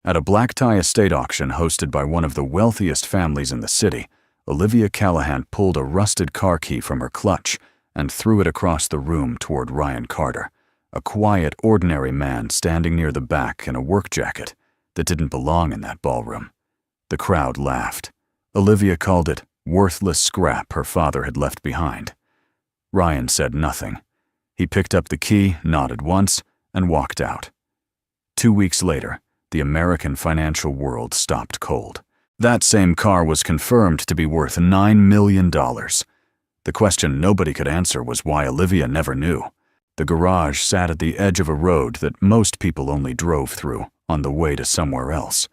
At a black tie estate auction hosted by one of the wealthiest families in the city, Olivia Callahan pulled a rusted car key from her clutch and threw it across the room toward Ryan Carter, a quiet, ordinary man standing near the back in a work jacket that didn't belong in that ballroom. The crowd laughed. Olivia called it worthless scrap her father had left behind. Ryan said nothing. He picked up the key, nodded once, and walked out. 2 weeks later, the American financial world stopped cold. That same car was confirmed to be worth $9 million. The question nobody could answer was why Olivia never knew. The garage sat at the edge of a road that most people only drove through on the way to somewhere else.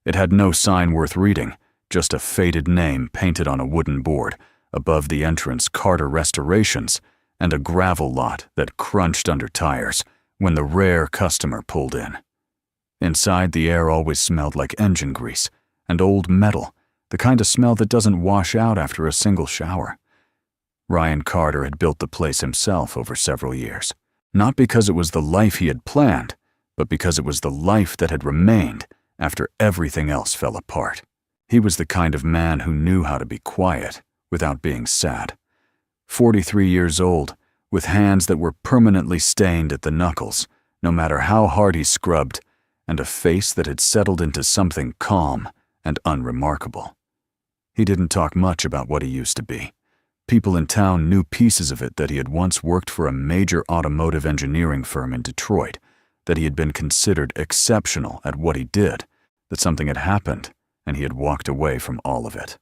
It had no sign worth reading, just a faded name painted on a wooden board, above the entrance Carter Restorations, and a gravel lot that crunched under tires when the rare customer pulled in. Inside, the air always smelled like engine grease and old metal, the kind of smell that doesn't wash out after a single shower. Ryan Carter had built the place himself over several years, not because it was the life he had planned, but because it was the life that had remained after everything else fell apart. He was the kind of man who knew how to be quiet without being sad. 43 years old, with hands that were permanently stained at the knuckles, no matter how hard he scrubbed, and a face that had settled into something calm and unremarkable. He didn't talk much about what he used to be. People in town knew pieces of it, that he had once worked for a major automotive engineering firm in Detroit, that he had been considered exceptional at what he did, that something had happened and he had walked away from all of it.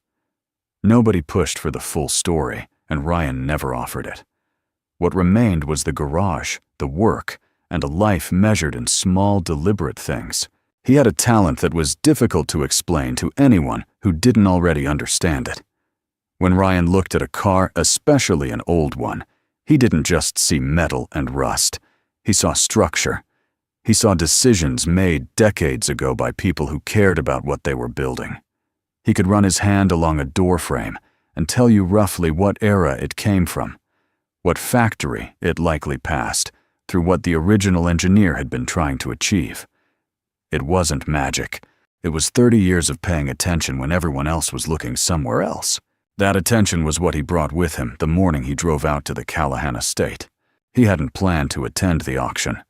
Nobody pushed for the full story, and Ryan never offered it. What remained was the garage, the work, and a life measured in small, deliberate things. He had a talent that was difficult to explain to anyone who didn't already understand it. When Ryan looked at a car, especially an old one, he didn't just see metal and rust. He saw structure. He saw decisions made decades ago by people who cared about what they were building. He could run his hand along a door frame and tell you roughly what era it came from, what factory it likely passed, through what the original engineer had been trying to achieve. It wasn't magic. It was 30 years of paying attention when everyone else was looking somewhere else. That attention was what he brought with him the morning he drove out to the Callahan estate. He hadn't planned to attend the auction.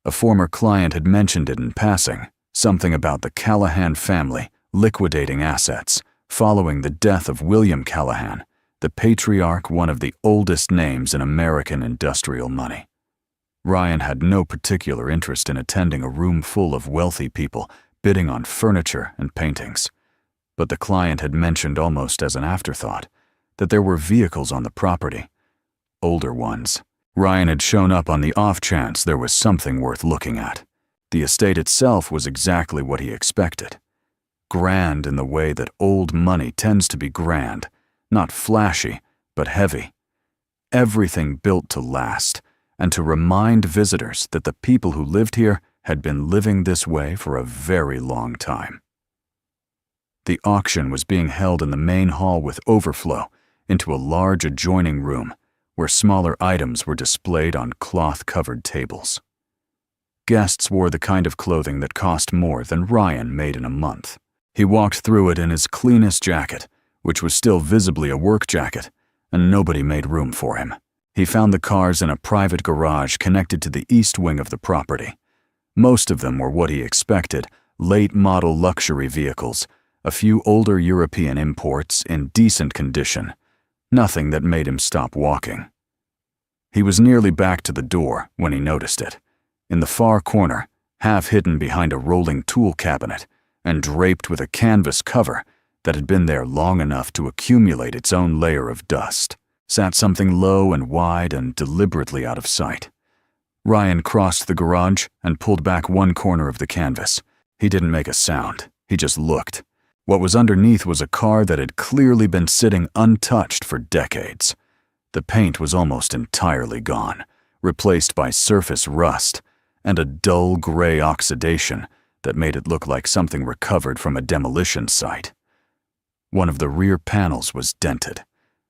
A former client had mentioned it in passing, something about the Callahan family liquidating assets following the death of William Callahan, the patriarch, one of the oldest names in American industrial money. Ryan had no particular interest in attending a room full of wealthy people bidding on furniture and paintings. But the client had mentioned almost as an afterthought that there were vehicles on the property, older ones. Ryan had shown up on the off chance there was something worth looking at. The estate itself was exactly what he expected. Grand in the way that old money tends to be grand, not flashy, but heavy. Everything built to last, and to remind visitors that the people who lived here had been living this way for a very long time. The auction was being held in the main hall with overflow into a large adjoining room where smaller items were displayed on cloth-covered tables. Guests wore the kind of clothing that cost more than Ryan made in a month. He walked through it in his cleanest jacket, which was still visibly a work jacket, and nobody made room for him. He found the cars in a private garage connected to the east wing of the property. Most of them were what he expected, late-model luxury vehicles, a few older European imports in decent condition, nothing that made him stop walking. He was nearly back to the door when he noticed it. In the far corner, half hidden behind a rolling tool cabinet and draped with a canvas cover that had been there long enough to accumulate its own layer of dust, sat something low and wide and deliberately out of sight. Ryan crossed the garage and pulled back one corner of the canvas. He didn't make a sound. He just looked. What was underneath was a car that had clearly been sitting untouched for decades. The paint was almost entirely gone, replaced by surface rust and a dull gray oxidation that made it look like something recovered from a demolition site. One of the rear panels was dented.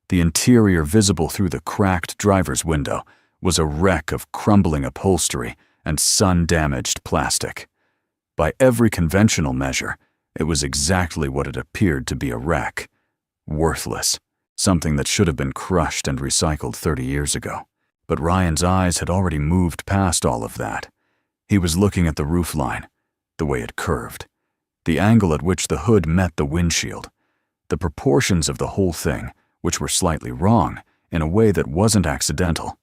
The interior, visible through the cracked driver's window, was a wreck of crumbling upholstery and sun-damaged plastic. By every conventional measure, it was exactly what it appeared to be: a wreck. Worthless. Something that should have been crushed and recycled 30 years ago. But Ryan's eyes had already moved past all of that. He was looking at the roofline, the way it curved, the angle at which the hood met the windshield, the proportions of the whole thing, which were slightly wrong in a way that wasn't accidental.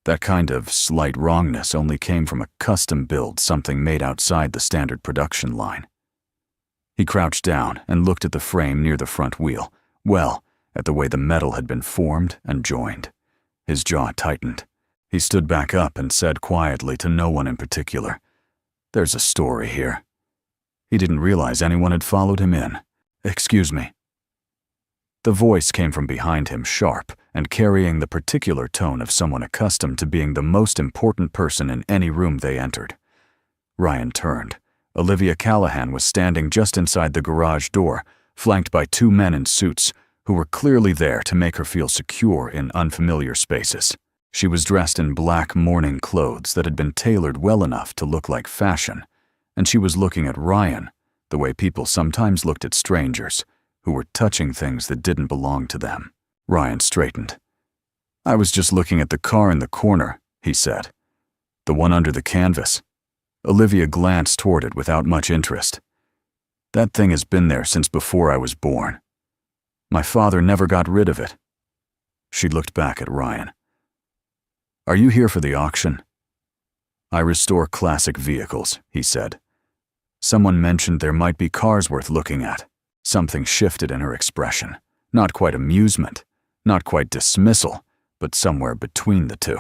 That kind of slight wrongness only came from a custom build, something made outside the standard production line. He crouched down and looked at the frame near the front wheel, at the way the metal had been formed and joined. His jaw tightened. He stood back up and said quietly to no one in particular, "There's a story here." He didn't realize anyone had followed him in. "Excuse me." The voice came from behind him, sharp and carrying the particular tone of someone accustomed to being the most important person in any room they entered. Ryan turned. Olivia Callahan was standing just inside the garage door, flanked by two men in suits who were clearly there to make her feel secure in unfamiliar spaces. She was dressed in black mourning clothes that had been tailored well enough to look like fashion, and she was looking at Ryan the way people sometimes looked at strangers who were touching things that didn't belong to them. Ryan straightened. "I was just looking at the car in the corner," he said. "The one under the canvas." Olivia glanced toward it without much interest. "That thing has been there since before I was born. My father never got rid of it." She looked back at Ryan. "Are you here for the auction?" "I restore classic vehicles," he said. Someone mentioned there might be cars worth looking at. Something shifted in her expression. Not quite amusement, not quite dismissal, but somewhere between the two.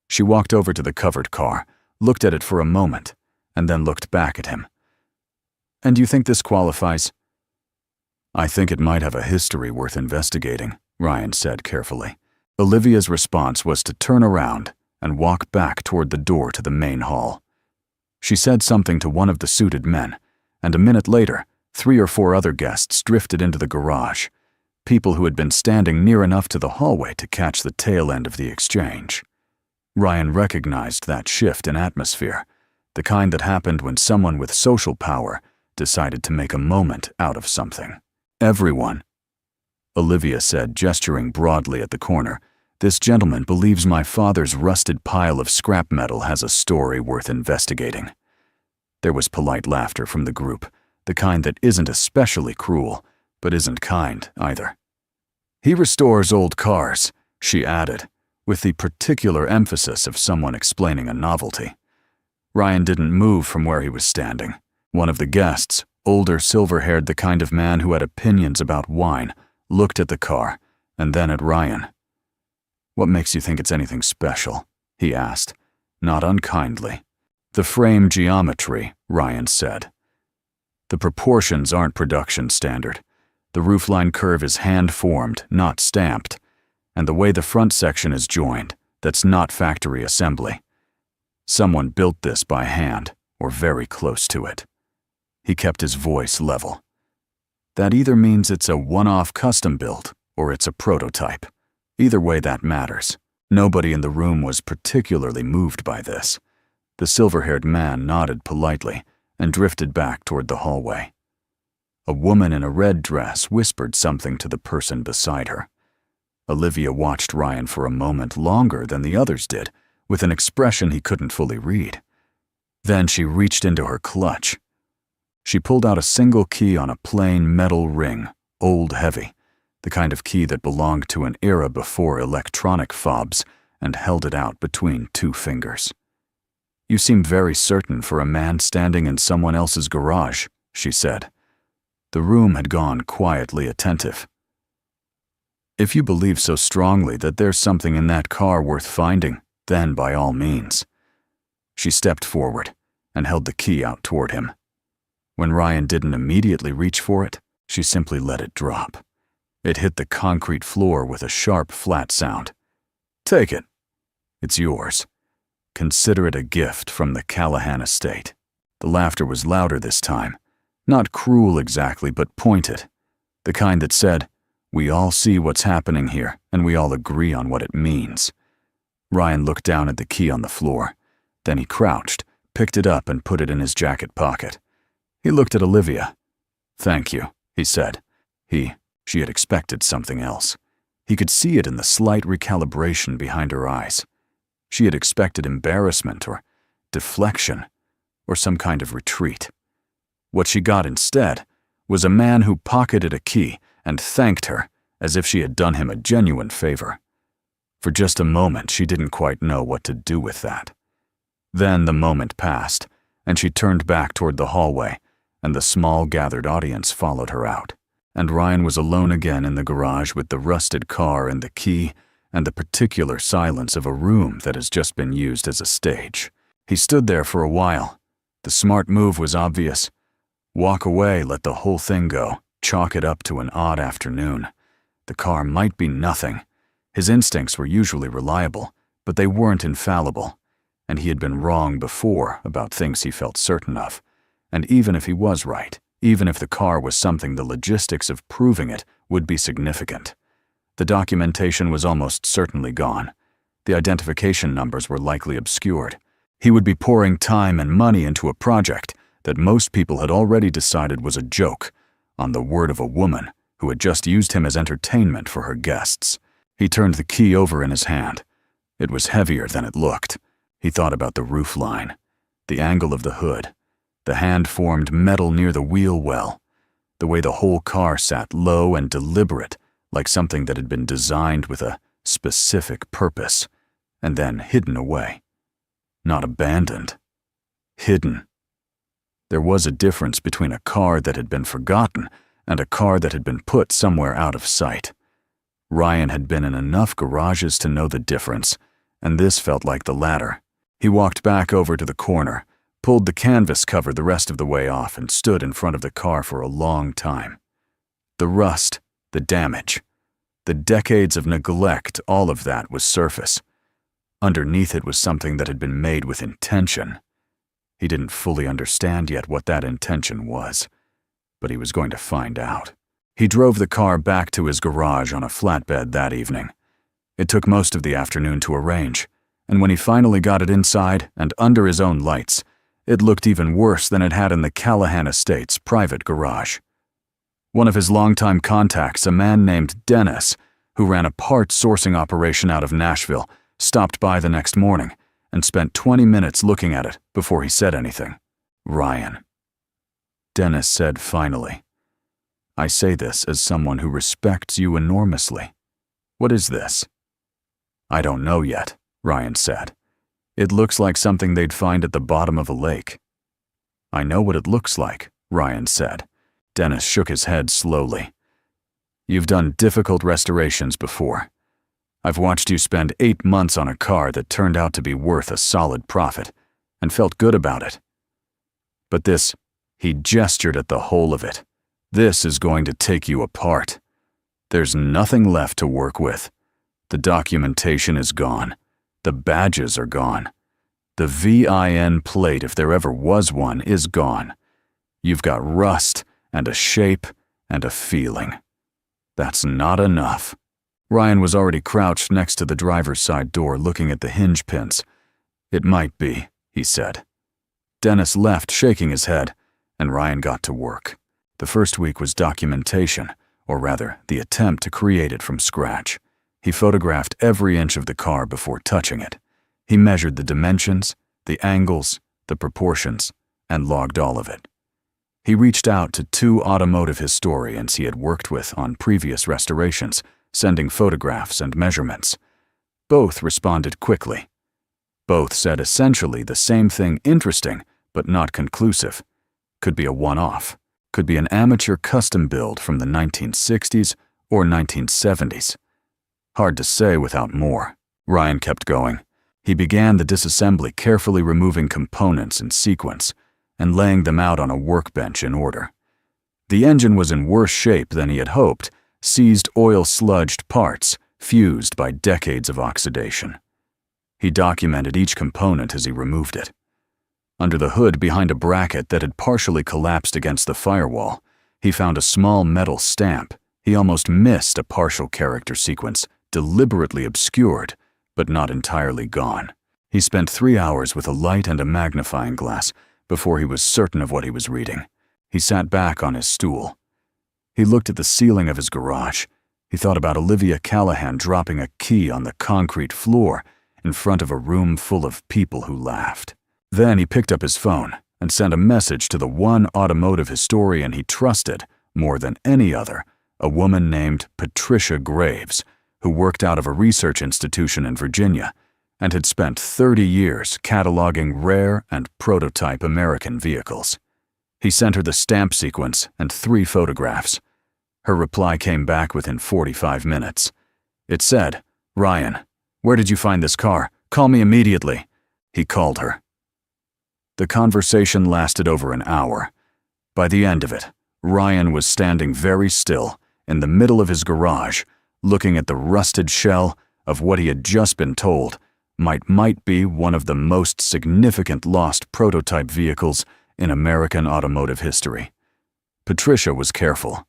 She walked over to the covered car, looked at it for a moment, and then looked back at him. "And do you think this qualifies?" "I think it might have a history worth investigating," Ryan said carefully. Olivia's response was to turn around and walk back toward the door to the main hall. She said something to one of the suited men, and a minute later, 3 or 4 other guests drifted into the garage, people who had been standing near enough to the hallway to catch the tail end of the exchange. Ryan recognized that shift in atmosphere, the kind that happened when someone with social power decided to make a moment out of something. "Everyone," Olivia said, gesturing broadly at the corner, "this gentleman believes my father's rusted pile of scrap metal has a story worth investigating." There was polite laughter from the group, the kind that isn't especially cruel, but isn't kind either. "He restores old cars," she added, with the particular emphasis of someone explaining a novelty. Ryan didn't move from where he was standing. One of the guests, older, silver-haired, the kind of man who had opinions about wine, looked at the car, and then at Ryan. "What makes you think it's anything special?" he asked, not unkindly. "The frame geometry," Ryan said. "The proportions aren't production standard. The roofline curve is hand-formed, not stamped. And the way the front section is joined, that's not factory assembly. Someone built this by hand, or very close to it." He kept his voice level. "That either means it's a one-off custom build, or it's a prototype. Either way, that matters." Nobody in the room was particularly moved by this. The silver-haired man nodded politely and drifted back toward the hallway. A woman in a red dress whispered something to the person beside her. Olivia watched Ryan for a moment longer than the others did, with an expression he couldn't fully read. Then she reached into her clutch. She pulled out a single key on a plain metal ring, old heavy, the kind of key that belonged to an era before electronic fobs, and held it out between 2 fingers. "You seem very certain for a man standing in someone else's garage," she said. The room had gone quietly attentive. "If you believe so strongly that there's something in that car worth finding, then by all means." She stepped forward and held the key out toward him. When Ryan didn't immediately reach for it, she simply let it drop. It hit the concrete floor with a sharp, flat sound. "Take it. It's yours. Consider it a gift from the Callahan estate." The laughter was louder this time. Not cruel exactly, but pointed. The kind that said, "We all see what's happening here, and we all agree on what it means." Ryan looked down at the key on the floor. Then he crouched, picked it up and put it in his jacket pocket. He looked at Olivia. "Thank you," he said. She had expected something else. He could see it in the slight recalibration behind her eyes. She had expected embarrassment or deflection or some kind of retreat. What she got instead was a man who pocketed a key and thanked her as if she had done him a genuine favor. For just a moment, she didn't quite know what to do with that. Then the moment passed, and she turned back toward the hallway, and the small gathered audience followed her out. And Ryan was alone again in the garage with the rusted car and the key and the particular silence of a room that has just been used as a stage. He stood there for a while. The smart move was obvious. Walk away, let the whole thing go, chalk it up to an odd afternoon. The car might be nothing. His instincts were usually reliable, but they weren't infallible, and he had been wrong before about things he felt certain of. And even if he was right, even if the car was something the logistics of proving it would be significant, the documentation was almost certainly gone. The identification numbers were likely obscured. He would be pouring time and money into a project that most people had already decided was a joke, on the word of a woman who had just used him as entertainment for her guests. He turned the key over in his hand. It was heavier than it looked. He thought about the roofline, the angle of the hood, the hand-formed metal near the wheel well, the way the whole car sat low and deliberate, like something that had been designed with a specific purpose, and then hidden away. Not abandoned. Hidden. There was a difference between a car that had been forgotten and a car that had been put somewhere out of sight. Ryan had been in enough garages to know the difference, and this felt like the latter. He walked back over to the corner, pulled the canvas cover the rest of the way off, and stood in front of the car for a long time. The rust, the damage, the decades of neglect, all of that was surface. Underneath it was something that had been made with intention. He didn't fully understand yet what that intention was, but he was going to find out. He drove the car back to his garage on a flatbed that evening. It took most of the afternoon to arrange, and when he finally got it inside and under his own lights, it looked even worse than it had in the Callahan Estate's private garage. One of his longtime contacts, a man named Dennis, who ran a parts sourcing operation out of Nashville, stopped by the next morning and spent 20 minutes looking at it before he said anything. "Ryan," Dennis said finally, "I say this as someone who respects you enormously. What is this?" "I don't know yet," Ryan said. "It looks like something they'd find at the bottom of a lake." "I know what it looks like," Ryan said. Dennis shook his head slowly. "You've done difficult restorations before. I've watched you spend 8 months on a car that turned out to be worth a solid profit, and felt good about it. But this," he gestured at the whole of it, "this is going to take you apart. There's nothing left to work with. The documentation is gone. The badges are gone. The VIN plate, if there ever was one, is gone. You've got rust and a shape and a feeling. That's not enough." Ryan was already crouched next to the driver's side door looking at the hinge pins. "It might be," he said. Dennis left, shaking his head, and Ryan got to work. The first week was documentation, or rather, the attempt to create it from scratch. He photographed every inch of the car before touching it. He measured the dimensions, the angles, the proportions, and logged all of it. He reached out to 2 automotive historians he had worked with on previous restorations, sending photographs and measurements. Both responded quickly. Both said essentially the same thing: interesting, but not conclusive. Could be a one-off. Could be an amateur custom build from the 1960s or 1970s. Hard to say without more. Ryan kept going. He began the disassembly, carefully removing components in sequence and laying them out on a workbench in order. The engine was in worse shape than he had hoped, seized oil-sludged parts, fused by decades of oxidation. He documented each component as he removed it. Under the hood, behind a bracket that had partially collapsed against the firewall, he found a small metal stamp. He almost missed a partial character sequence, deliberately obscured, but not entirely gone. He spent 3 hours with a light and a magnifying glass before he was certain of what he was reading. He sat back on his stool. He looked at the ceiling of his garage. He thought about Olivia Callahan dropping a key on the concrete floor in front of a room full of people who laughed. Then he picked up his phone and sent a message to the one automotive historian he trusted more than any other, a woman named Patricia Graves, who worked out of a research institution in Virginia and had spent 30 years cataloging rare and prototype American vehicles. He sent her the stamp sequence and 3 photographs. Her reply came back within 45 minutes. It said, "Ryan, where did you find this car? Call me immediately." He called her. The conversation lasted over an hour. By the end of it, Ryan was standing very still in the middle of his garage, looking at the rusted shell of what he had just been told might be one of the most significant lost prototype vehicles in American automotive history. Patricia was careful.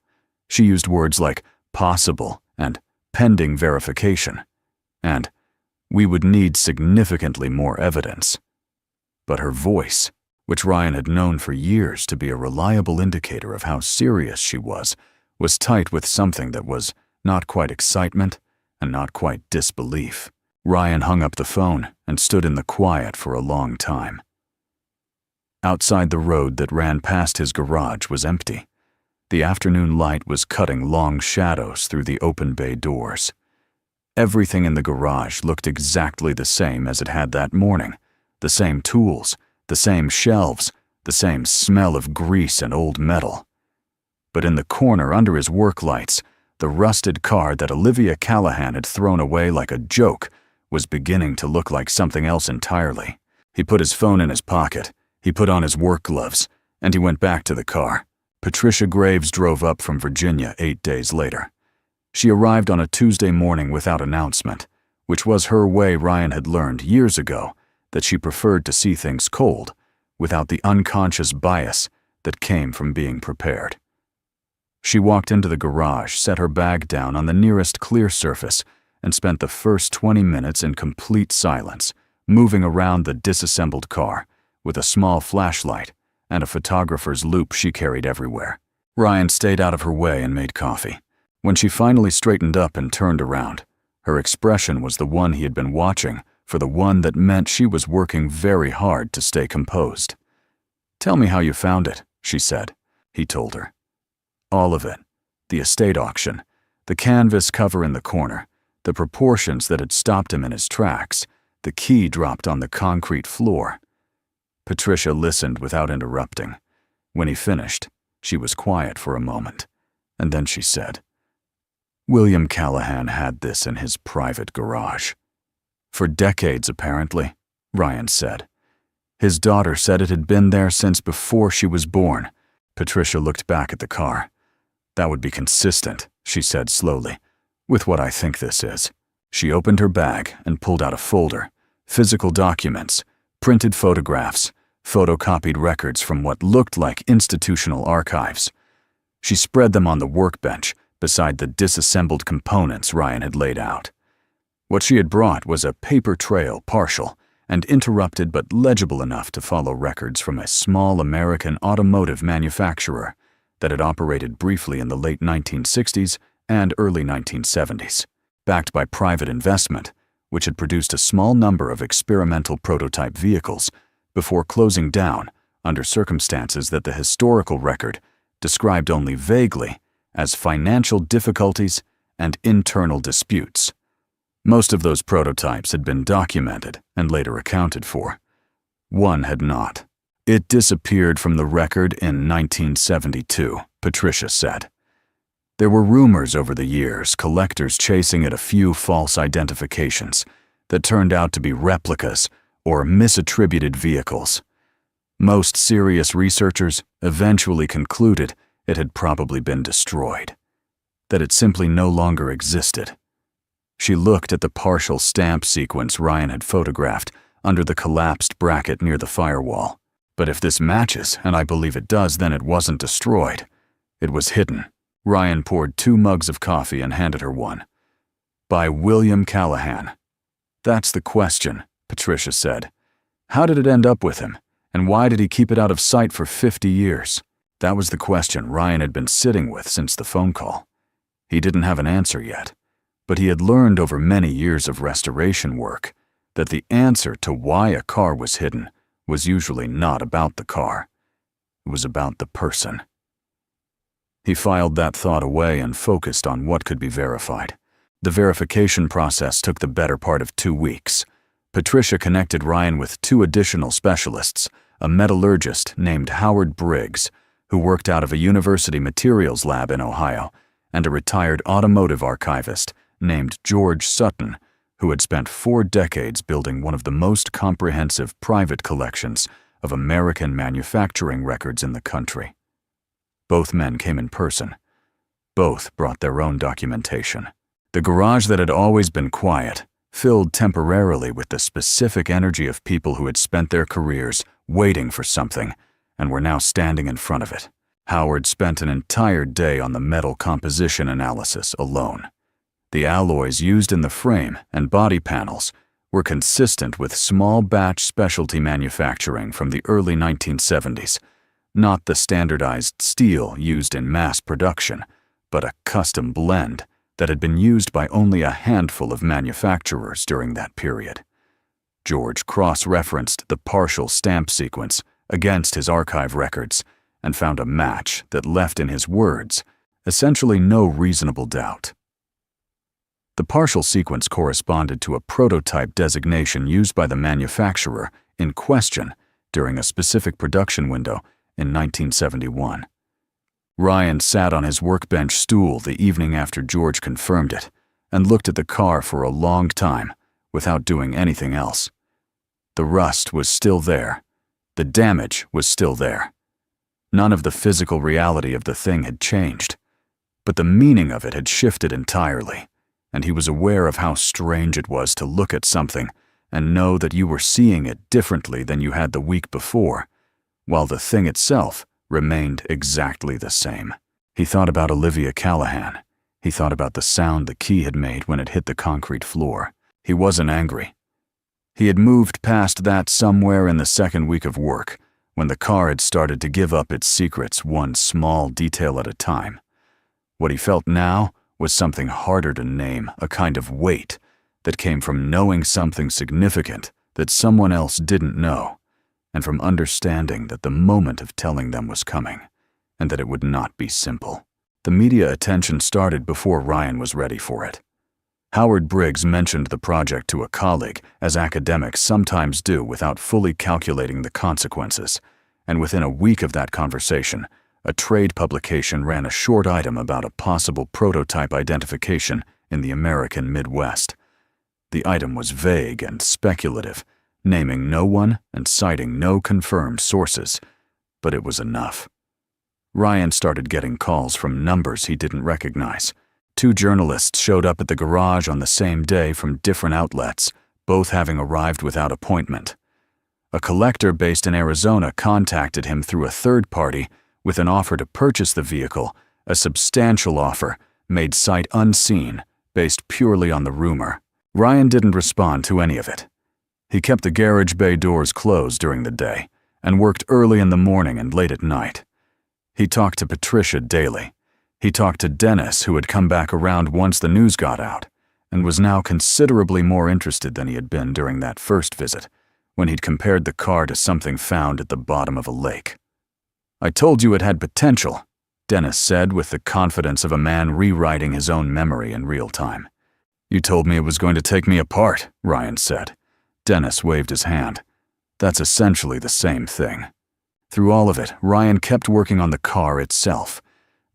She used words like possible and pending verification, and we would need significantly more evidence. But her voice, which Ryan had known for years to be a reliable indicator of how serious she was tight with something that was not quite excitement and not quite disbelief. Ryan hung up the phone and stood in the quiet for a long time. Outside, the road that ran past his garage was empty. The afternoon light was cutting long shadows through the open bay doors. Everything in the garage looked exactly the same as it had that morning. The same tools, the same shelves, the same smell of grease and old metal. But in the corner under his work lights, the rusted car that Olivia Callahan had thrown away like a joke was beginning to look like something else entirely. He put his phone in his pocket, he put on his work gloves, and he went back to the car. Patricia Graves drove up from Virginia 8 days later. She arrived on a Tuesday morning without announcement, which was her way. Ryan had learned years ago that she preferred to see things cold, without the unconscious bias that came from being prepared. She walked into the garage, set her bag down on the nearest clear surface, and spent the first 20 minutes in complete silence, moving around the disassembled car with a small flashlight and a photographer's loupe she carried everywhere. Ryan stayed out of her way and made coffee. When she finally straightened up and turned around, her expression was the one he had been watching for the one that meant she was working very hard to stay composed. "Tell me how you found it," she said. He told her. All of it. The estate auction, the canvas cover in the corner, the proportions that had stopped him in his tracks, the key dropped on the concrete floor. Patricia listened without interrupting. When he finished, she was quiet for a moment, and then she said, "William Callahan had this in his private garage. For decades, apparently," Ryan said. "His daughter said it had been there since before she was born." Patricia looked back at the car. "That would be consistent," she said slowly, "with what I think this is." She opened her bag and pulled out a folder, physical documents, printed photographs, photocopied records from what looked like institutional archives. She spread them on the workbench beside the disassembled components Ryan had laid out. What she had brought was a paper trail, partial and interrupted but legible enough to follow records from a small American automotive manufacturer that had operated briefly in the late 1960s and early 1970s, backed by private investment, which had produced a small number of experimental prototype vehicles before closing down under circumstances that the historical record described only vaguely as financial difficulties and internal disputes. Most of those prototypes had been documented and later accounted for. One had not. It disappeared from the record in 1972, Patricia said. There were rumors over the years, collectors chasing at a few false identifications that turned out to be replicas or misattributed vehicles. Most serious researchers eventually concluded it had probably been destroyed, that it simply no longer existed. She looked at the partial stamp sequence Ryan had photographed under the collapsed bracket near the firewall. But if this matches, and I believe it does, then it wasn't destroyed. It was hidden. Ryan poured 2 mugs of coffee and handed her one. By William Callahan. That's the question, Patricia said. "How did it end up with him? And why did he keep it out of sight for 50 years? That was the question Ryan had been sitting with since the phone call. He didn't have an answer yet, but he had learned over many years of restoration work that the answer to why a car was hidden was usually not about the car. It was about the person. He filed that thought away and focused on what could be verified. The verification process took the better part of 2 weeks. Patricia connected Ryan with 2 additional specialists, a metallurgist named Howard Briggs, who worked out of a university materials lab in Ohio, and a retired automotive archivist named George Sutton, who had spent 4 decades building one of the most comprehensive private collections of American manufacturing records in the country. Both men came in person. Both brought their own documentation. The garage that had always been quiet, filled temporarily with the specific energy of people who had spent their careers waiting for something and were now standing in front of it. Howard spent an entire day on the metal composition analysis alone. The alloys used in the frame and body panels were consistent with small batch specialty manufacturing from the early 1970s, not the standardized steel used in mass production, but a custom blend that had been used by only a handful of manufacturers during that period. George cross-referenced the partial stamp sequence against his archive records and found a match that left in his words essentially no reasonable doubt. The partial sequence corresponded to a prototype designation used by the manufacturer in question during a specific production window in 1971. Ryan sat on his workbench stool the evening after George confirmed it and looked at the car for a long time without doing anything else. The rust was still there. The damage was still there. None of the physical reality of the thing had changed, but the meaning of it had shifted entirely, and he was aware of how strange it was to look at something and know that you were seeing it differently than you had the week before, while the thing itself remained exactly the same. He thought about Olivia Callahan. He thought about the sound the key had made when it hit the concrete floor. He wasn't angry. He had moved past that somewhere in the second week of work, when the car had started to give up its secrets one small detail at a time. What he felt now was something harder to name, a kind of weight that came from knowing something significant that someone else didn't know, and from understanding that the moment of telling them was coming, and that it would not be simple. The media attention started before Ryan was ready for it. Howard Briggs mentioned the project to a colleague, as academics sometimes do without fully calculating the consequences, and within a week of that conversation, a trade publication ran a short item about a possible prototype identification in the American Midwest. The item was vague and speculative, naming no one and citing no confirmed sources, but it was enough. Ryan started getting calls from numbers he didn't recognize. 2 journalists showed up at the garage on the same day from different outlets, both having arrived without appointment. A collector based in Arizona contacted him through a third party with an offer to purchase the vehicle, a substantial offer, made sight unseen, based purely on the rumor. Ryan didn't respond to any of it. He kept the garage bay doors closed during the day and worked early in the morning and late at night. He talked to Patricia daily. He talked to Dennis, who had come back around once the news got out, and was now considerably more interested than he had been during that first visit, when he'd compared the car to something found at the bottom of a lake. "I told you it had potential," Dennis said with the confidence of a man rewriting his own memory in real time. "You told me it was going to take me apart," Ryan said. Dennis waved his hand. "That's essentially the same thing." Through all of it, Ryan kept working on the car itself.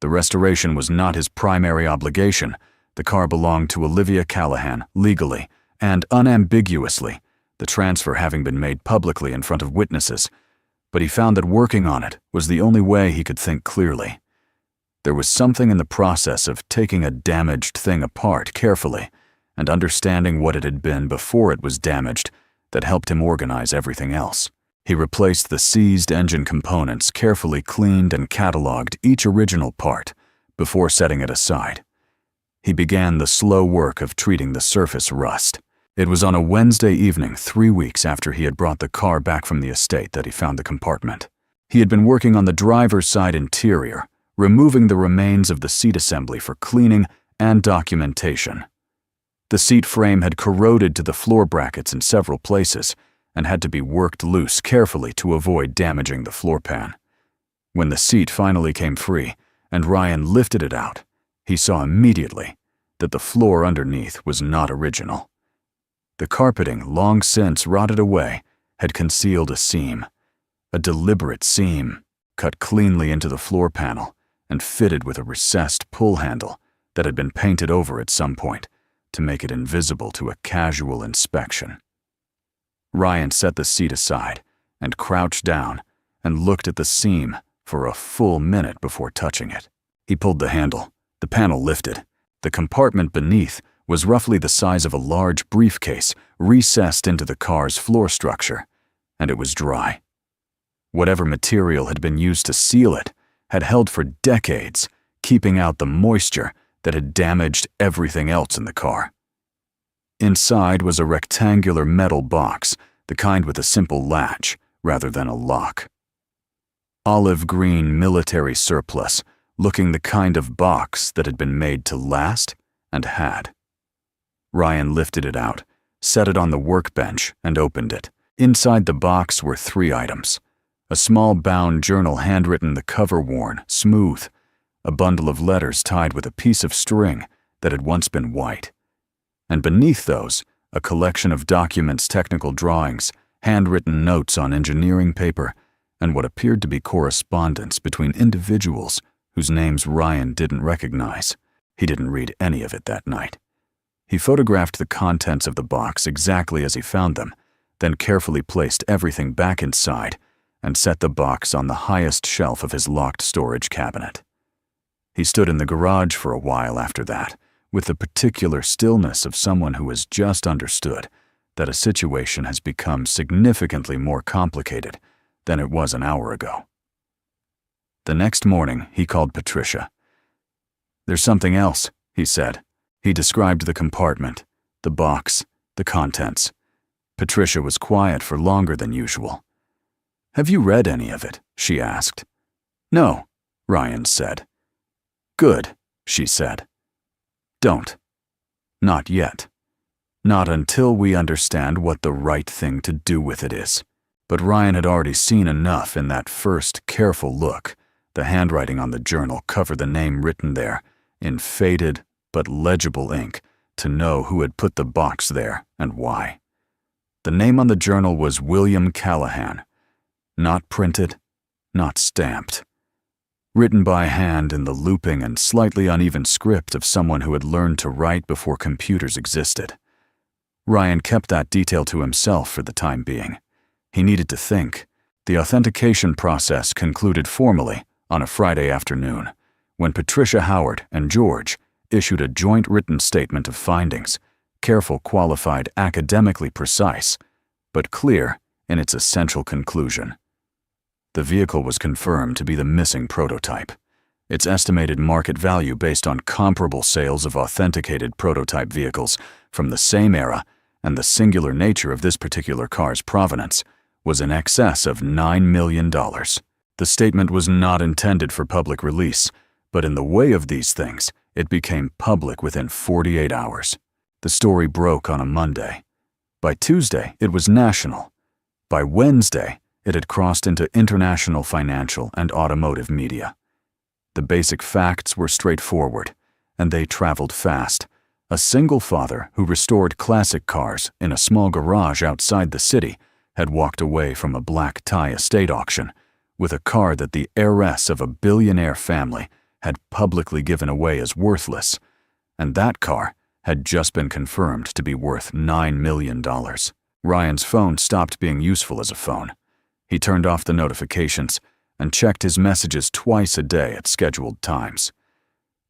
The restoration was not his primary obligation. The car belonged to Olivia Callahan, legally and unambiguously, the transfer having been made publicly in front of witnesses. But he found that working on it was the only way he could think clearly. There was something in the process of taking a damaged thing apart carefully and understanding what it had been before it was damaged that helped him organize everything else. He replaced the seized engine components, carefully cleaned and cataloged each original part before setting it aside. He began the slow work of treating the surface rust. It was on a Wednesday evening 3 weeks after he had brought the car back from the estate that he found the compartment. He had been working on the driver's side interior, removing the remains of the seat assembly for cleaning and documentation. The seat frame had corroded to the floor brackets in several places and had to be worked loose carefully to avoid damaging the floor pan. When the seat finally came free and Ryan lifted it out, he saw immediately that the floor underneath was not original. The carpeting, long since rotted away, had concealed a seam, a deliberate seam cut cleanly into the floor panel and fitted with a recessed pull handle that had been painted over at some point to make it invisible to a casual inspection. Ryan set the seat aside and crouched down and looked at the seam for a full minute before touching it. He pulled the handle. The panel lifted. The compartment beneath was roughly the size of a large briefcase recessed into the car's floor structure, and it was dry. Whatever material had been used to seal it had held for decades, keeping out the moisture that had damaged everything else in the car. Inside was a rectangular metal box, the kind with a simple latch rather than a lock. Olive green military surplus, looking the kind of box that had been made to last and had. Ryan lifted it out, set it on the workbench, and opened it. Inside the box were 3 items: a small bound journal handwritten, the cover worn, smooth, a bundle of letters tied with a piece of string that had once been white, and beneath those, a collection of documents, technical drawings, handwritten notes on engineering paper, and what appeared to be correspondence between individuals whose names Ryan didn't recognize. He didn't read any of it that night. He photographed the contents of the box exactly as he found them, then carefully placed everything back inside and set the box on the highest shelf of his locked storage cabinet. He stood in the garage for a while after that, with the particular stillness of someone who has just understood that a situation has become significantly more complicated than it was an hour ago. The next morning, he called Patricia. "There's something else," he said. He described the compartment, the box, the contents. Patricia was quiet for longer than usual. "Have you read any of it?" she asked. "No," Ryan said. "Good," she said. "Don't. Not yet. Not until we understand what the right thing to do with it is." But Ryan had already seen enough in that first careful look. The handwriting on the journal covered the name written there in faded but legible ink to know who had put the box there and why. The name on the journal was William Callahan. Not printed, not stamped. Written by hand in the looping and slightly uneven script of someone who had learned to write before computers existed. Ryan kept that detail to himself for the time being. He needed to think. The authentication process concluded formally on a Friday afternoon, when Patricia Howard and George issued a joint written statement of findings, careful, qualified, academically precise, but clear in its essential conclusion. The vehicle was confirmed to be the missing prototype. Its estimated market value based on comparable sales of authenticated prototype vehicles from the same era and the singular nature of this particular car's provenance was in excess of $9 million. The statement was not intended for public release, but in the way of these things, it became public within 48 hours. The story broke on a Monday. By Tuesday, it was national. By Wednesday, it had crossed into international financial and automotive media. The basic facts were straightforward, and they traveled fast. A single father who restored classic cars in a small garage outside the city had walked away from a black tie estate auction with a car that the heiress of a billionaire family had publicly given away as worthless, and that car had just been confirmed to be worth $9 million. Ryan's phone stopped being useful as a phone. He turned off the notifications and checked his messages twice a day at scheduled times.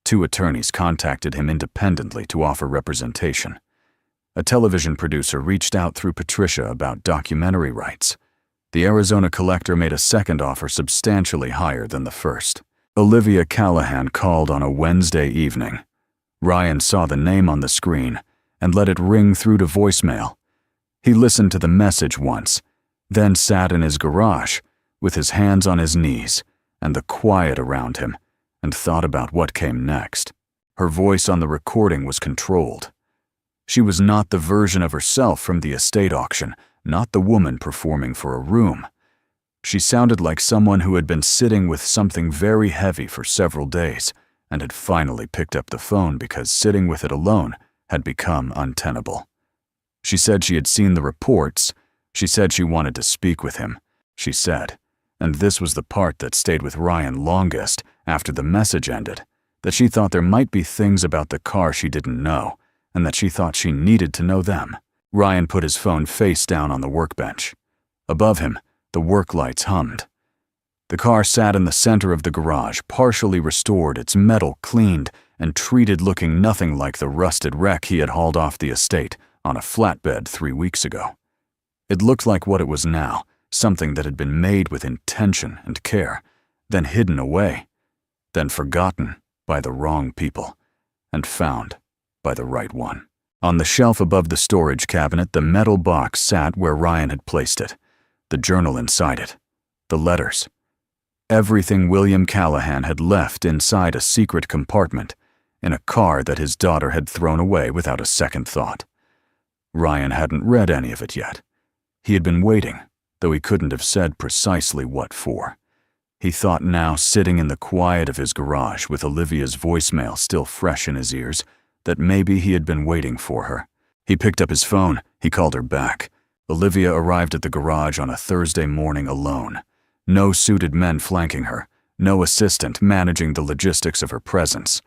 2 attorneys contacted him independently to offer representation. A television producer reached out through Patricia about documentary rights. The Arizona collector made a second offer substantially higher than the first. Olivia Callahan called on a Wednesday evening. Ryan saw the name on the screen and let it ring through to voicemail. He listened to the message once, then sat in his garage with his hands on his knees and the quiet around him, and thought about what came next. Her voice on the recording was controlled. She was not the version of herself from the estate auction, not the woman performing for a room. She sounded like someone who had been sitting with something very heavy for several days and had finally picked up the phone because sitting with it alone had become untenable. She said she had seen the reports. She said she wanted to speak with him. She said, and this was the part that stayed with Ryan longest after the message ended, that she thought there might be things about the car she didn't know, and that she thought she needed to know them. Ryan put his phone face down on the workbench. Above him, the work lights hummed. The car sat in the center of the garage, partially restored, its metal cleaned and treated, looking nothing like the rusted wreck he had hauled off the estate on a flatbed 3 weeks ago. It looked like what it was now, something that had been made with intention and care, then hidden away, then forgotten by the wrong people, and found by the right one. On the shelf above the storage cabinet, the metal box sat where Ryan had placed it, the journal inside it, the letters. Everything William Callahan had left inside a secret compartment in a car that his daughter had thrown away without a second thought. Ryan hadn't read any of it yet. He had been waiting, though he couldn't have said precisely what for. He thought now, sitting in the quiet of his garage with Olivia's voicemail still fresh in his ears, that maybe he had been waiting for her. He picked up his phone. He called her back. Olivia arrived at the garage on a Thursday morning alone. No suited men flanking her, no assistant managing the logistics of her presence.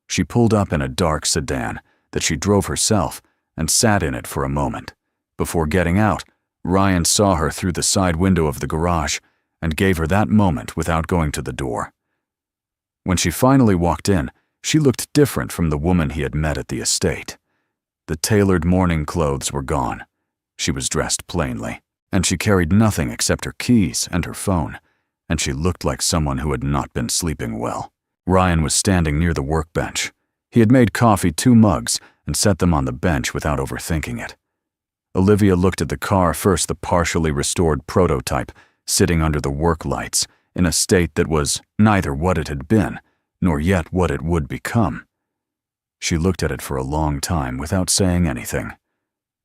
She pulled up in a dark sedan that she drove herself and sat in it for a moment. Before getting out, Ryan saw her through the side window of the garage and gave her that moment without going to the door. When she finally walked in, she looked different from the woman he had met at the estate. The tailored morning clothes were gone. She was dressed plainly, and she carried nothing except her keys and her phone, and she looked like someone who had not been sleeping well. Ryan was standing near the workbench. He had made coffee 2 mugs and set them on the bench without overthinking it. Olivia looked at the car, first the partially restored prototype, sitting under the work lights, in a state that was neither what it had been, nor yet what it would become. She looked at it for a long time without saying anything.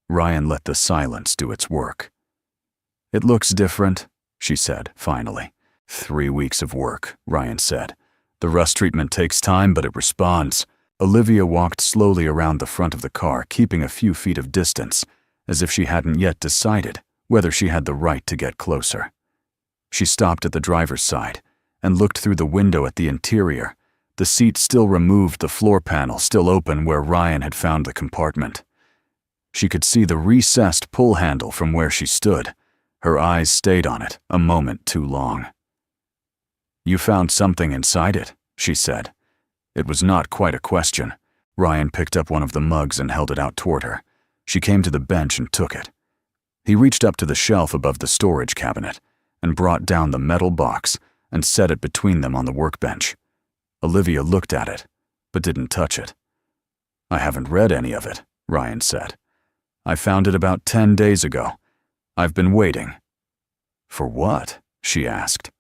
Ryan let the silence do its work. "It looks different," she said, finally. 3 weeks of work, Ryan said. "The rust treatment takes time, but it responds." Olivia walked slowly around the front of the car, keeping a few feet of distance, as if she hadn't yet decided whether she had the right to get closer. She stopped at the driver's side and looked through the window at the interior. The seat still removed, the floor panel still open where Ryan had found the compartment. She could see the recessed pull handle from where she stood. Her eyes stayed on it a moment too long. "You found something inside it," she said. It was not quite a question. Ryan picked up one of the mugs and held it out toward her. She came to the bench and took it. He reached up to the shelf above the storage cabinet and brought down the metal box and set it between them on the workbench. Olivia looked at it, but didn't touch it. "I haven't read any of it," Ryan said. "I found it about 10 days ago. I've been waiting." "For what?" she asked.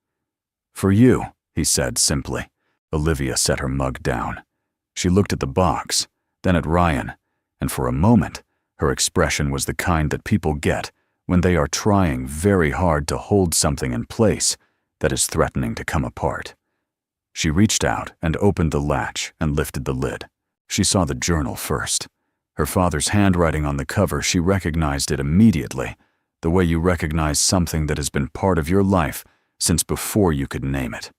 "For you," he said simply. Olivia set her mug down. She looked at the box, then at Ryan, and for a moment, her expression was the kind that people get when they are trying very hard to hold something in place that is threatening to come apart. She reached out and opened the latch and lifted the lid. She saw the journal first. Her father's handwriting on the cover, she recognized it immediately, the way you recognize something that has been part of your life since before you could name it.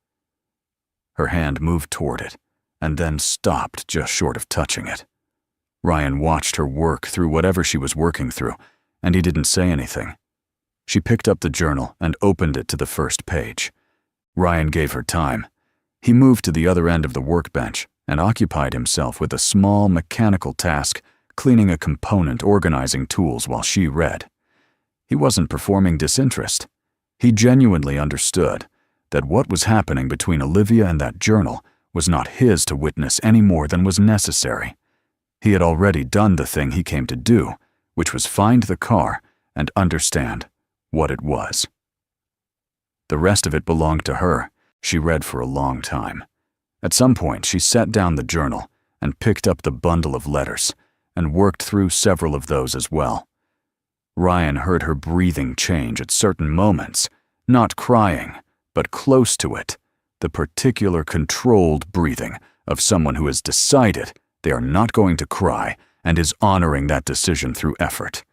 Her hand moved toward it, and then stopped just short of touching it. Ryan watched her work through whatever she was working through, and he didn't say anything. She picked up the journal and opened it to the first page. Ryan gave her time. He moved to the other end of the workbench and occupied himself with a small mechanical task, cleaning a component, organizing tools while she read. He wasn't performing disinterest. He genuinely understood that what was happening between Olivia and that journal was not his to witness any more than was necessary. He had already done the thing he came to do, which was find the car and understand what it was. The rest of it belonged to her. She read for a long time. At some point, she set down the journal and picked up the bundle of letters and worked through several of those as well. Ryan heard her breathing change at certain moments, not crying, but close to it, the particular controlled breathing of someone who has decided they are not going to cry and is honoring that decision through effort.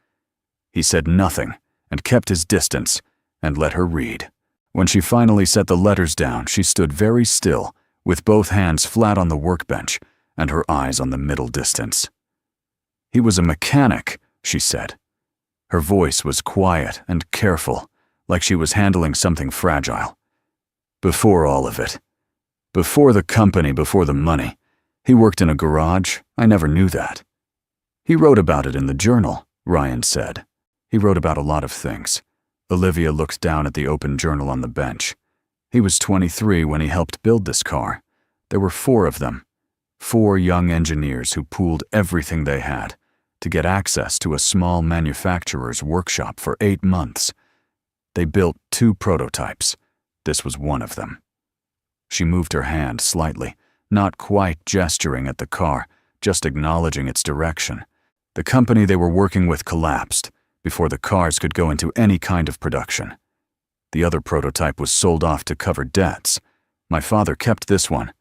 He said nothing and kept his distance and let her read. When she finally set the letters down, she stood very still, with both hands flat on the workbench and her eyes on the middle distance. "He was a mechanic," she said. Her voice was quiet and careful, like she was handling something fragile. "Before all of it. Before the company, before the money. He worked in a garage. I never knew that." "He wrote about it in the journal," Ryan said. "He wrote about a lot of things." Olivia looked down at the open journal on the bench. He was 23 when he helped build this car. There were 4 of them. 4 young engineers who pooled everything they had to get access to a small manufacturer's workshop for 8 months. They built 2 prototypes. This was one of them. She moved her hand slightly, not quite gesturing at the car, just acknowledging its direction. The company they were working with collapsed before the cars could go into any kind of production. The other prototype was sold off to cover debts. My father kept this one.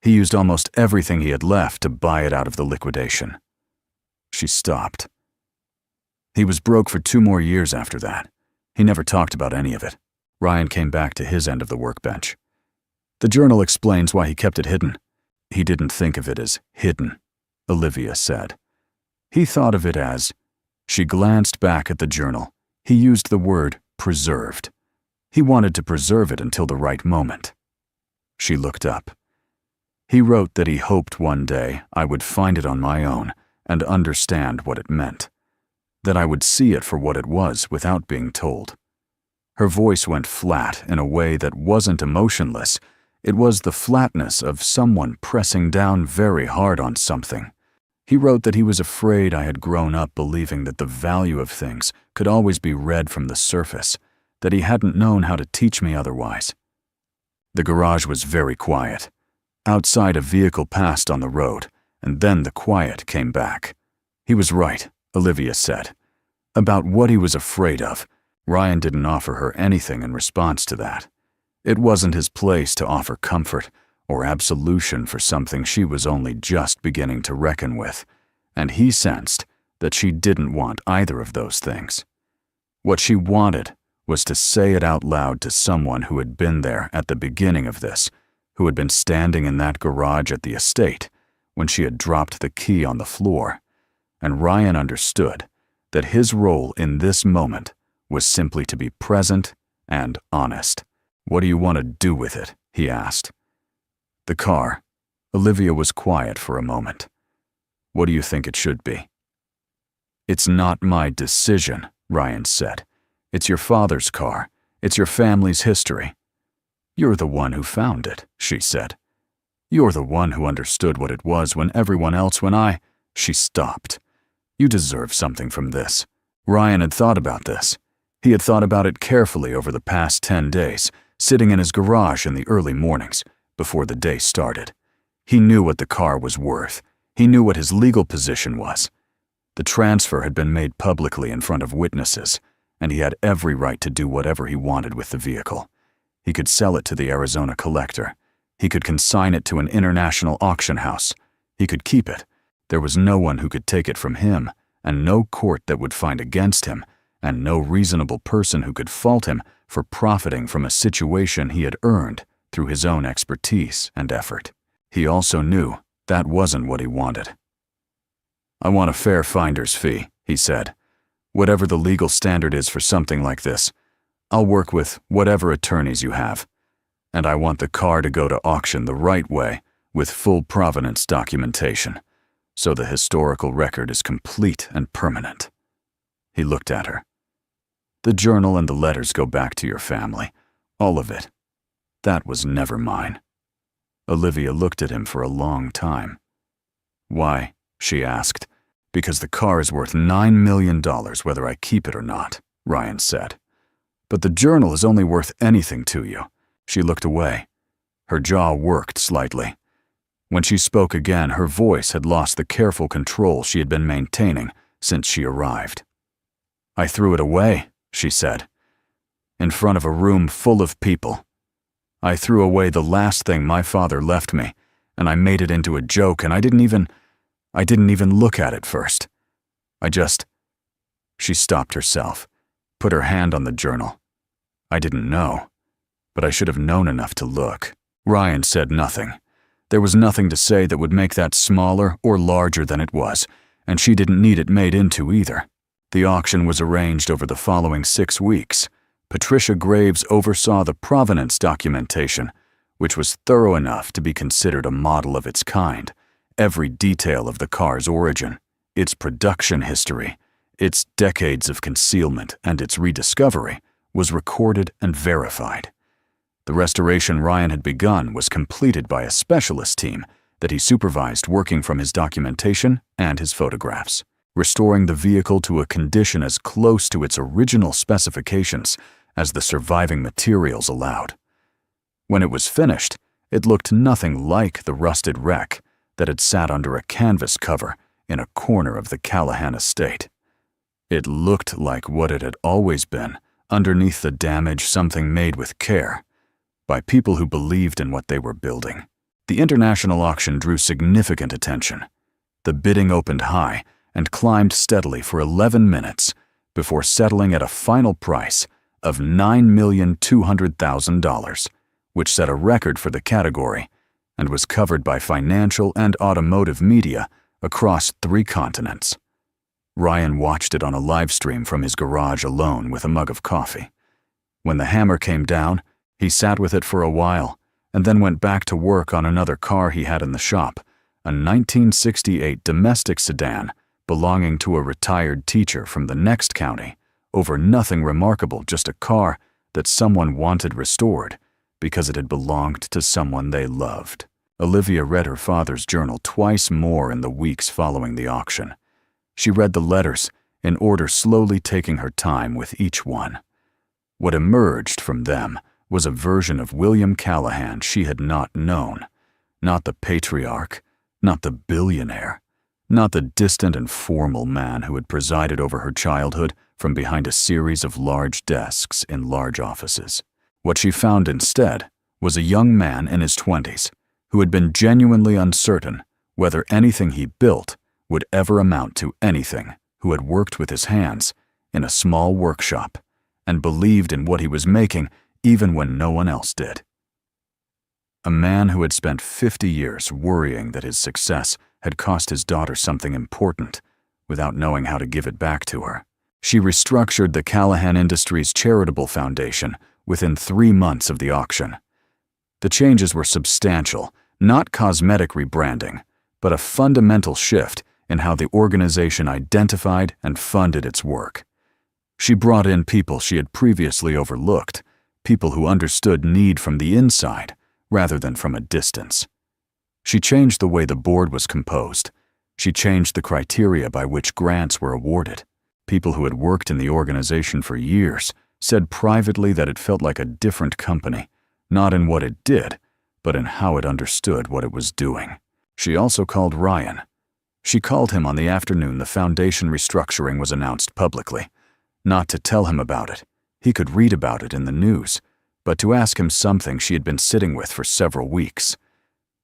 He used almost everything he had left to buy it out of the liquidation. She stopped. He was broke for 2 more years after that. He never talked about any of it. Ryan came back to his end of the workbench. "The journal explains why he kept it hidden." "He didn't think of it as hidden," Olivia said. "He thought of it as..." She glanced back at the journal. He used the word preserved. He wanted to preserve it until the right moment. She looked up. "He wrote that he hoped one day I would find it on my own and understand what it meant. That I would see it for what it was without being told." Her voice went flat in a way that wasn't emotionless. It was the flatness of someone pressing down very hard on something. He wrote that he was afraid I had grown up believing that the value of things could always be read from the surface, that he hadn't known how to teach me otherwise. The garage was very quiet. Outside, a vehicle passed on the road, and then the quiet came back. "He was right," Olivia said. About what he was afraid of, Ryan didn't offer her anything in response to that. It wasn't his place to offer comfort or absolution for something she was only just beginning to reckon with, and he sensed that she didn't want either of those things. What she wanted was to say it out loud to someone who had been there at the beginning of this, who had been standing in that garage at the estate when she had dropped the key on the floor, and Ryan understood that his role in this moment was simply to be present and honest. "What do you want to do with it?" he asked. "The car." Olivia was quiet for a moment. "What do you think it should be?" "It's not my decision," Ryan said. "It's your father's car. It's your family's history." "You're the one who found it," she said. "You're the one who understood what it was when everyone else, She stopped. "You deserve something from this." Ryan had thought about this. He had thought about it carefully over the past 10 days, sitting in his garage in the early mornings, before the day started. He knew what the car was worth. He knew what his legal position was. The transfer had been made publicly in front of witnesses, and he had every right to do whatever he wanted with the vehicle. He could sell it to the Arizona collector. He could consign it to an international auction house. He could keep it. There was no one who could take it from him, and no court that would find against him, and no reasonable person who could fault him for profiting from a situation he had earned through his own expertise and effort. He also knew that wasn't what he wanted. "I want a fair finder's fee," he said. "Whatever the legal standard is for something like this, I'll work with whatever attorneys you have. And I want the car to go to auction the right way with full provenance documentation, so the historical record is complete and permanent." He looked at her. "The journal and the letters go back to your family. All of it. That was never mine." Olivia looked at him for a long time. "Why?" she asked. Because the car is worth $9 million whether I keep it or not, Ryan said. But the journal is only worth anything to you. She looked away. Her jaw worked slightly. When she spoke again, her voice had lost the careful control she had been maintaining since she arrived. I threw it away, she said, in front of a room full of people. I threw away the last thing my father left me, and I made it into a joke, and I didn't even look at it first. She stopped herself, put her hand on the journal. I didn't know, but I should have known enough to look. Ryan said nothing. There was nothing to say that would make that smaller or larger than it was, and she didn't need it made into either. The auction was arranged over the following 6 weeks. Patricia Graves oversaw the provenance documentation, which was thorough enough to be considered a model of its kind. Every detail of the car's origin, its production history, its decades of concealment, and its rediscovery was recorded and verified. The restoration Ryan had begun was completed by a specialist team that he supervised working from his documentation and his photographs, restoring the vehicle to a condition as close to its original specifications as the surviving materials allowed. When it was finished, it looked nothing like the rusted wreck that had sat under a canvas cover in a corner of the Callahan estate. It looked like what it had always been, underneath the damage something made with care, by people who believed in what they were building. The international auction drew significant attention. The bidding opened high and climbed steadily for 11 minutes before settling at a final price of $9,200,000, which set a record for the category and was covered by financial and automotive media across 3 continents. Ryan watched it on a live stream from his garage alone with a mug of coffee. When the hammer came down, he sat with it for a while and then went back to work on another car he had in the shop, a 1968 domestic sedan belonging to a retired teacher from the next county, over nothing remarkable, just a car that someone wanted restored because it had belonged to someone they loved. Olivia read her father's journal twice more in the weeks following the auction. She read the letters in order, slowly taking her time with each one. What emerged from them was a version of William Callahan she had not known, not the patriarch, not the billionaire, not the distant and formal man who had presided over her childhood from behind a series of large desks in large offices. What she found instead was a young man in his 20s who had been genuinely uncertain whether anything he built would ever amount to anything, who had worked with his hands in a small workshop and believed in what he was making even when no one else did. A man who had spent 50 years worrying that his success had cost his daughter something important without knowing how to give it back to her. She restructured the Callahan Industries Charitable Foundation within 3 months of the auction. The changes were substantial, not cosmetic rebranding, but a fundamental shift in how the organization identified and funded its work. She brought in people she had previously overlooked, people who understood need from the inside rather than from a distance. She changed the way the board was composed. She changed the criteria by which grants were awarded. People who had worked in the organization for years said privately that it felt like a different company, not in what it did, but in how it understood what it was doing. She also called Ryan. She called him on the afternoon the foundation restructuring was announced publicly, not to tell him about it. He could read about it in the news, but to ask him something she had been sitting with for several weeks.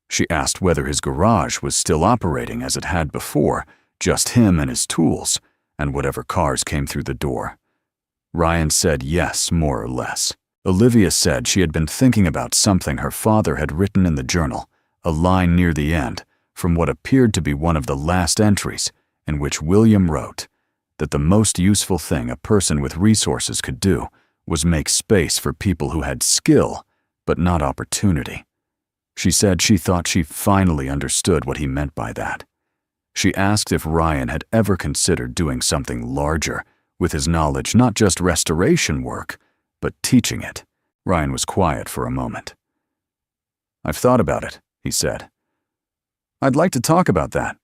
She asked whether his garage was still operating as it had before, just him and his tools, and whatever cars came through the door. Ryan said yes, more or less. Olivia said she had been thinking about something her father had written in the journal, a line near the end, from what appeared to be one of the last entries, in which William wrote that the most useful thing a person with resources could do was make space for people who had skill, but not opportunity. She said she thought she finally understood what he meant by that. She asked if Ryan had ever considered doing something larger with his knowledge, not just restoration work, but teaching it. Ryan was quiet for a moment. "I've thought about it," he said. "I'd like to talk about that.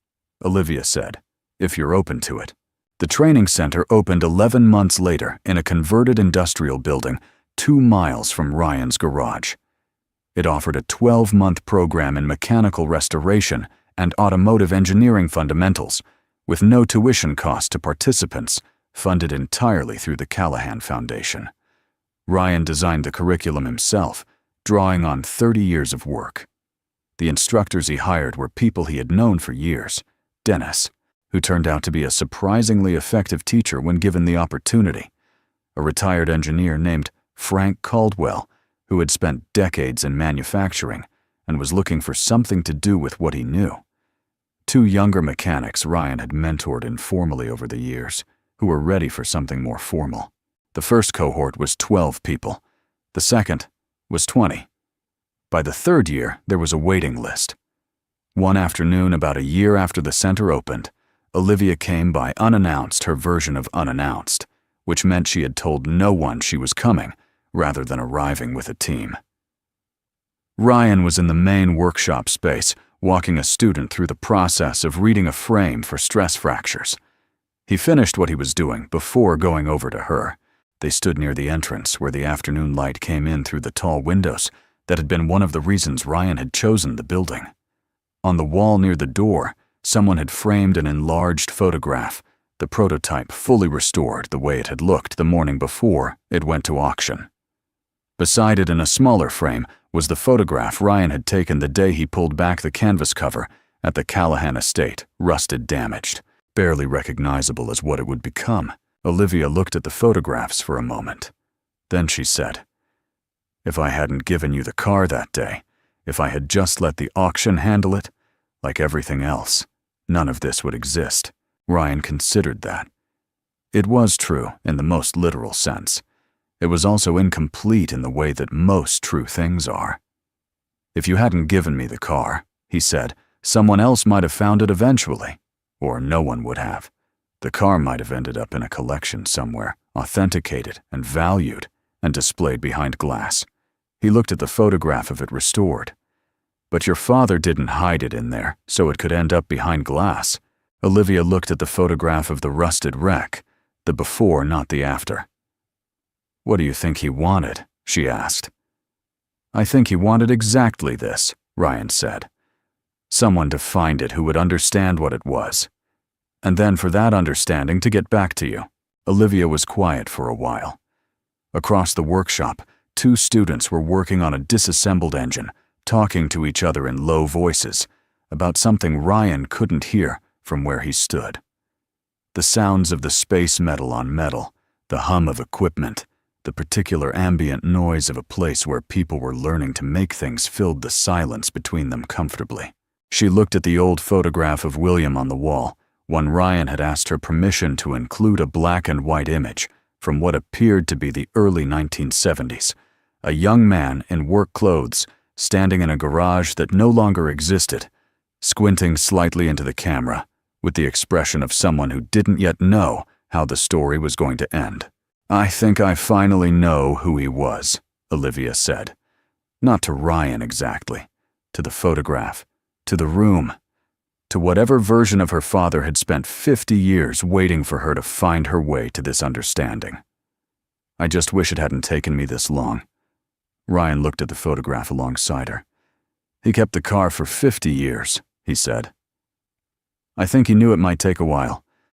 Olivia said, "if you're open to it." The training center opened 11 months later in a converted industrial building 2 miles from Ryan's garage. It offered a 12-month program in mechanical restoration and automotive engineering fundamentals, with no tuition cost to participants, funded entirely through the Callahan Foundation. Ryan designed the curriculum himself, drawing on 30 years of work. The instructors he hired were people he had known for years. Dennis, who turned out to be a surprisingly effective teacher when given the opportunity. A retired engineer named Frank Caldwell, who had spent decades in manufacturing and was looking for something to do with what he knew. 2 younger mechanics Ryan had mentored informally over the years, who were ready for something more formal. The first cohort was 12 people. The second was 20. By the 3rd year, there was a waiting list. One afternoon, about a year after the center opened, Olivia came by unannounced, her version of unannounced, which meant she had told no one she was coming, rather than arriving with a team. Ryan was in the main workshop space, walking a student through the process of reading a frame for stress fractures. He finished what he was doing before going over to her. They stood near the entrance where the afternoon light came in through the tall windows that had been one of the reasons Ryan had chosen the building. On the wall near the door, someone had framed an enlarged photograph, the prototype fully restored the way it had looked the morning before it went to auction. Beside it in a smaller frame was the photograph Ryan had taken the day he pulled back the canvas cover at the Callahan estate, rusted, damaged, barely recognizable as what it would become. Olivia looked at the photographs for a moment. Then she said, "If I hadn't given you the car that day, if I had just let the auction handle it, like everything else, none of this would exist." Ryan considered that. It was true in the most literal sense. It was also incomplete in the way that most true things are. "If you hadn't given me the car," he said, "someone else might have found it eventually, or no one would have. The car might have ended up in a collection somewhere, authenticated and valued, and displayed behind glass." He looked at the photograph of it restored. "But your father didn't hide it in there so it could end up behind glass." Olivia looked at the photograph of the rusted wreck, the before, not the after. "What do you think he wanted?" she asked. "I think he wanted exactly this," Ryan said. "Someone to find it who would understand what it was. And then for that understanding to get back to you." Olivia was quiet for a while. Across the workshop, 2 students were working on a disassembled engine, talking to each other in low voices about something Ryan couldn't hear from where he stood. The sounds of the space metal on metal, the hum of equipment, the particular ambient noise of a place where people were learning to make things filled the silence between them comfortably. She looked at the old photograph of William on the wall, one Ryan had asked her permission to include a black and white image from what appeared to be the early 1970s, a young man in work clothes standing in a garage that no longer existed, squinting slightly into the camera with the expression of someone who didn't yet know how the story was going to end. "I think I finally know who he was," Olivia said. Not to Ryan exactly, to the photograph, to the room, to whatever version of her father had spent 50 years waiting for her to find her way to this understanding. "I just wish it hadn't taken me this long." Ryan looked at the photograph alongside her. "He kept the car for 50 years, he said. I think he knew it might take a while,